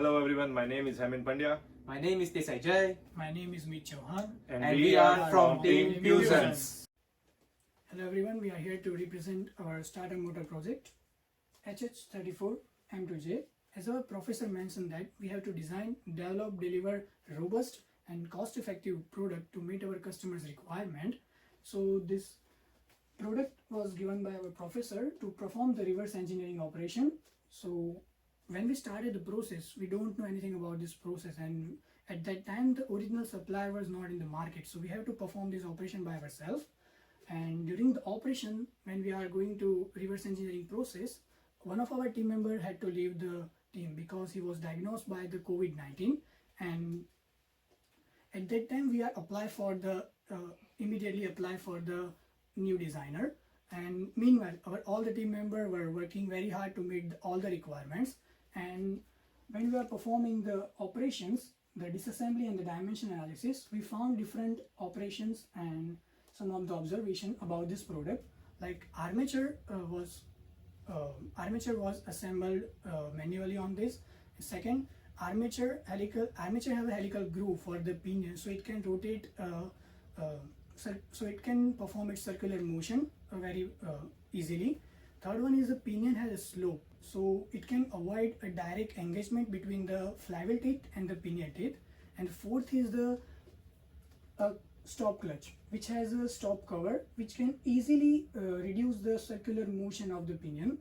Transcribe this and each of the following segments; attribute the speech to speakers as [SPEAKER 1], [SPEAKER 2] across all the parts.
[SPEAKER 1] Hello everyone, my name is Hemin Pandya
[SPEAKER 2] My name is Desai Jai.
[SPEAKER 3] My name is Meet Chauhan.
[SPEAKER 1] and
[SPEAKER 2] we are from Team Fusions.
[SPEAKER 3] Hello everyone, we are here to represent our starter motor project HH34 M2J. As our professor mentioned that we have to design, develop, deliver robust and cost-effective product to meet our customers' requirement. So this product was given by our professor to perform the reverse engineering operation. So when we started the process, we don't know anything about this process, and at that time the original supplier was not in the market, so we have to perform this operation by ourselves. And during the operation, when we are going to reverse engineering process, one of our team member had to leave the team because he was diagnosed by the COVID-19, and at that time we are immediately apply for the new designer. And meanwhile all the team members were working very hard to meet all the requirements. And when we are performing the operations, the disassembly and the dimension analysis, we found different operations and some of the observation about this product. Like armature was assembled manually on this. Second, armature have a helical groove for the pinion, so it can rotate so it can perform its circular motion very easily. Third one is the pinion has a slope, so it can avoid a direct engagement between the flywheel teeth and the pinion teeth. And fourth is the stop clutch, which has a stop cover which can easily reduce the circular motion of the pinion.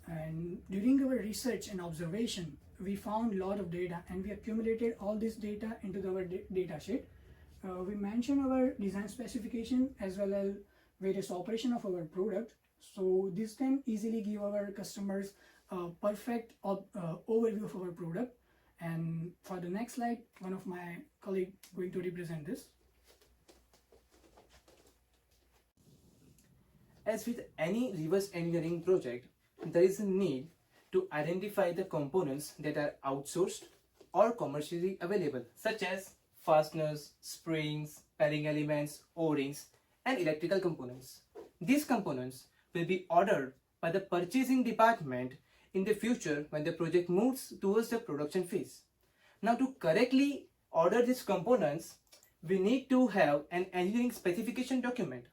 [SPEAKER 3] And during our research and observation, we found a lot of data, and we accumulated all this data into our data sheet. We mentioned our design specification as well as various operation of our product, so this can easily give our customers a perfect overview of our product. And for the next slide, one of my colleague going to represent this.
[SPEAKER 2] As with any reverse engineering project, there is a need to identify the components that are outsourced or commercially available, such as fasteners, springs, pairing elements, O-rings, and electrical components. These components will be ordered by the purchasing department in the future when the project moves towards the production phase. Now, to correctly order these components, we need to have an engineering specification document.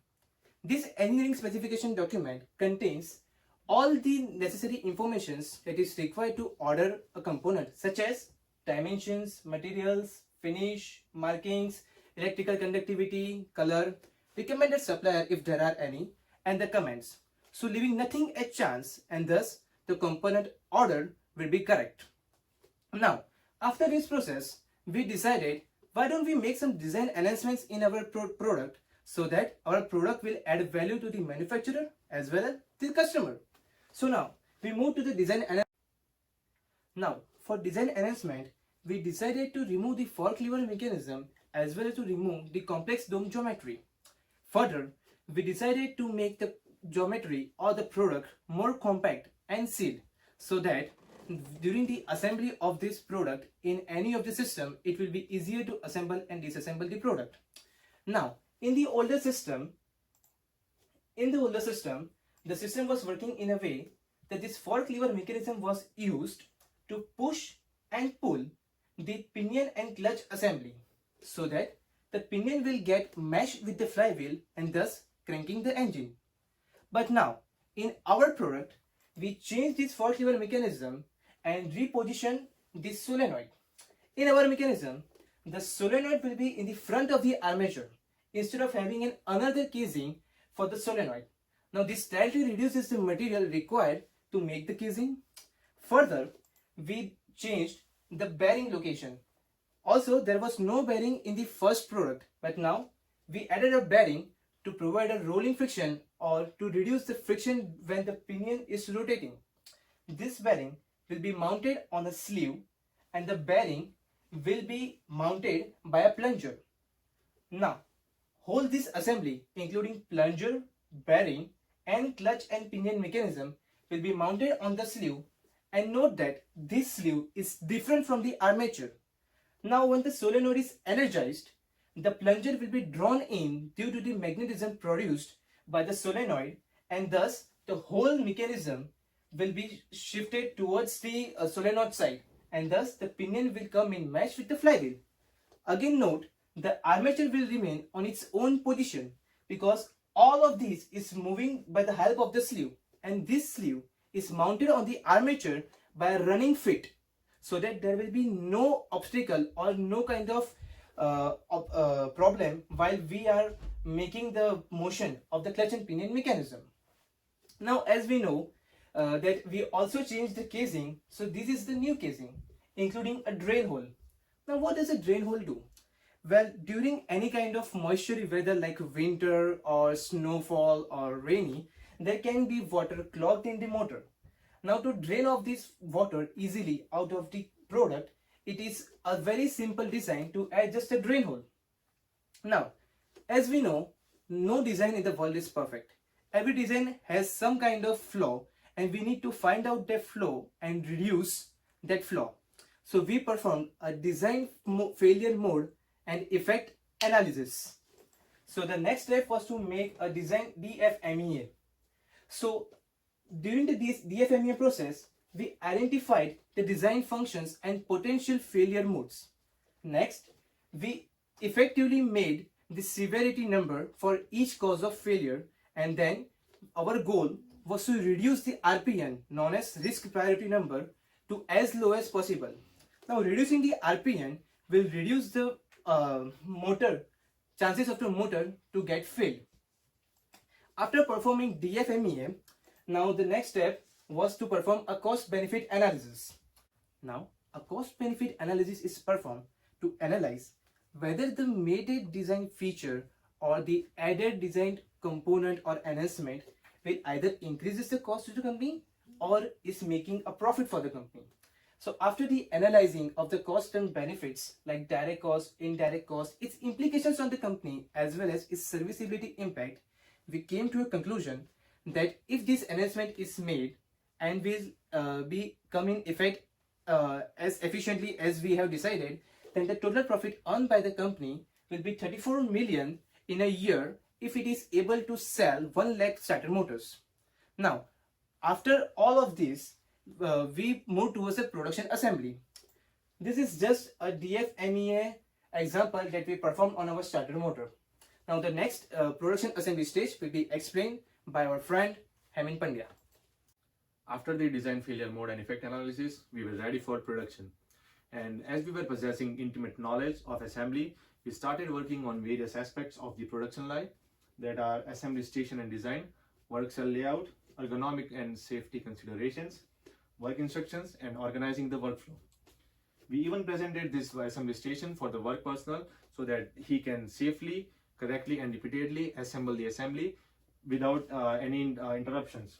[SPEAKER 2] This engineering specification document contains all the necessary information that is required to order a component, such as dimensions, materials, finish, markings, electrical conductivity, color, recommended supplier if there are any, and the comments. So leaving nothing at chance, and thus the component order will be correct. Now, after this process, we decided, why don't we make some design enhancements in our product so that our product will add value to the manufacturer as well as the customer. So now we move to the design enhancement. Now, for design enhancement, we decided to remove the fork lever mechanism as well as to remove the complex dome geometry. Further, we decided to make the geometry or the product more compact and sealed, so that during the assembly of this product in any of the system, it will be easier to assemble and disassemble the product. Now, in the older system, the system was working in a way that this fork lever mechanism was used to push and pull the pinion and clutch assembly, so that the pinion will get meshed with the flywheel and thus cranking the engine. But now, in our product, we change this fork lever mechanism and reposition this solenoid. In our mechanism, the solenoid will be in the front of the armature instead of having another casing for the solenoid. Now, this slightly reduces the material required to make the casing. Further, we changed the bearing location. Also, there was no bearing in the first product, but now we added a bearing to provide a rolling friction or to reduce the friction when the pinion is rotating. This bearing will be mounted on a sleeve, and the bearing will be mounted by a plunger. Now, hold this assembly, including plunger, bearing, and clutch and pinion mechanism, will be mounted on the sleeve, and note that this sleeve is different from the armature. Now, when the solenoid is energized, the plunger will be drawn in due to the magnetism produced by the solenoid, and thus the whole mechanism will be shifted towards the solenoid side, and thus the pinion will come in match with the flywheel. Again note, the armature will remain on its own position because all of this is moving by the help of the sleeve, and this sleeve is mounted on the armature by a running fit, so that there will be no obstacle or no kind of problem while we are making the motion of the clutch and pinion mechanism. Now, as we know that we also changed the casing, so this is the new casing, including a drain hole. Now, what does a drain hole do? Well, during any kind of moisture weather like winter or snowfall or rainy, there can be water clogged in the motor. Now, to drain off this water easily out of the product, it is a very simple design to add just a drain hole. Now, as we know, no design in the world is perfect. Every design has some kind of flaw, and we need to find out that flaw and reduce that flaw. So we performed a design failure mode and effect analysis. So the next step was to make a design DFMEA. So during the DFMEA process, we identified the design functions and potential failure modes. Next, we effectively made the severity number for each cause of failure, and then our goal was to reduce the RPN, known as risk priority number, to as low as possible. Now, reducing the RPN will reduce the chances of the motor to get failed. After performing DFMEA, now the next step was to perform a cost-benefit analysis. Now, a cost-benefit analysis is performed to analyze whether the made design feature or the added design component or enhancement will either increases the cost to the company or is making a profit for the company. So after the analyzing of the cost and benefits like direct cost, indirect cost, its implications on the company as well as its serviceability impact, we came to a conclusion that if this enhancement is made and will be come in effect as efficiently as we have decided, then the total profit earned by the company will be 34 million in a year if it is able to sell 1 lakh starter motors. Now, after all of this, we move towards the production assembly. This is just a DFMEA example that we performed on our starter motor. Now, the next production assembly stage will be explained by our friend Hemant Pandya.
[SPEAKER 1] After the design failure mode and effect analysis, we were ready for production. And as we were possessing intimate knowledge of assembly, we started working on various aspects of the production line, that are assembly station and design, work cell layout, ergonomic and safety considerations, work instructions, and organizing the workflow. We even presented this assembly station for the work personnel so that he can safely, correctly, and repeatedly assemble the assembly without any interruptions.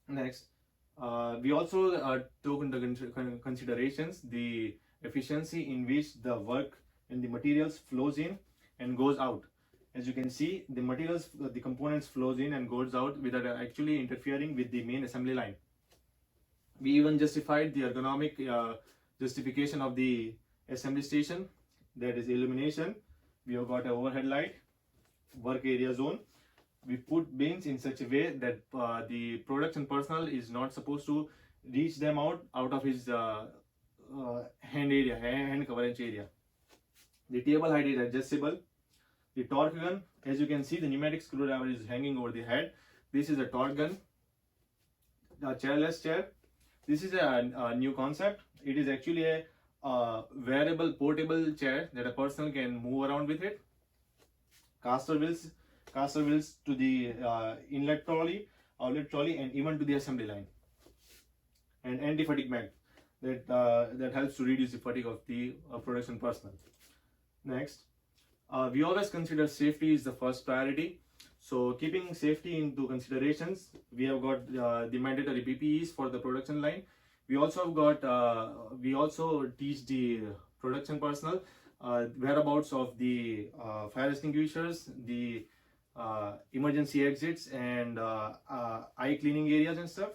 [SPEAKER 1] Next, we also took into considerations the efficiency in which the work and the materials flows in and goes out. As you can see, the materials, the components flows in and goes out without actually interfering with the main assembly line. We even justified the ergonomic justification of the assembly station, that is illumination. We have got an overhead light, work area zone. We put bins in such a way that the production personnel is not supposed to reach them out of his hand coverage area. The table height is adjustable. The torque gun, as you can see, the pneumatic screwdriver is hanging over the head. This is a torque gun. A chairless chair. This is a new concept. It is actually a wearable portable chair that a person can move around with it. Caster wheels to the inlet trolley, outlet trolley, and even to the assembly line. And anti-fatigue mat that helps to reduce the fatigue of the production personnel. Next, we always consider safety is the first priority. So keeping safety into considerations, we have got the mandatory PPEs for the production line. We also have got, we also teach the production personnel whereabouts of the fire extinguishers, the emergency exits, and eye cleaning areas and stuff.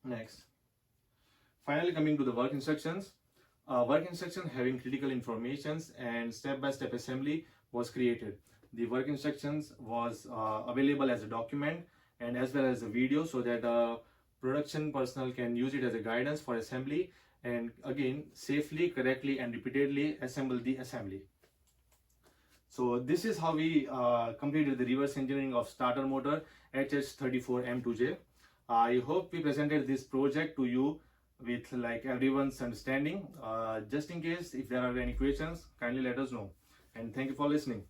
[SPEAKER 1] Next, finally coming to the work instructions. Work instruction having critical informations and step-by-step assembly was created. The work instructions was available as a document and as well as a video, so that production personnel can use it as a guidance for assembly and again safely, correctly and repeatedly assemble the assembly. So this is how we completed the reverse engineering of starter motor HH34M2J. I hope we presented this project to you with like everyone's understanding. Just in case if there are any questions, kindly let us know, and thank you for listening.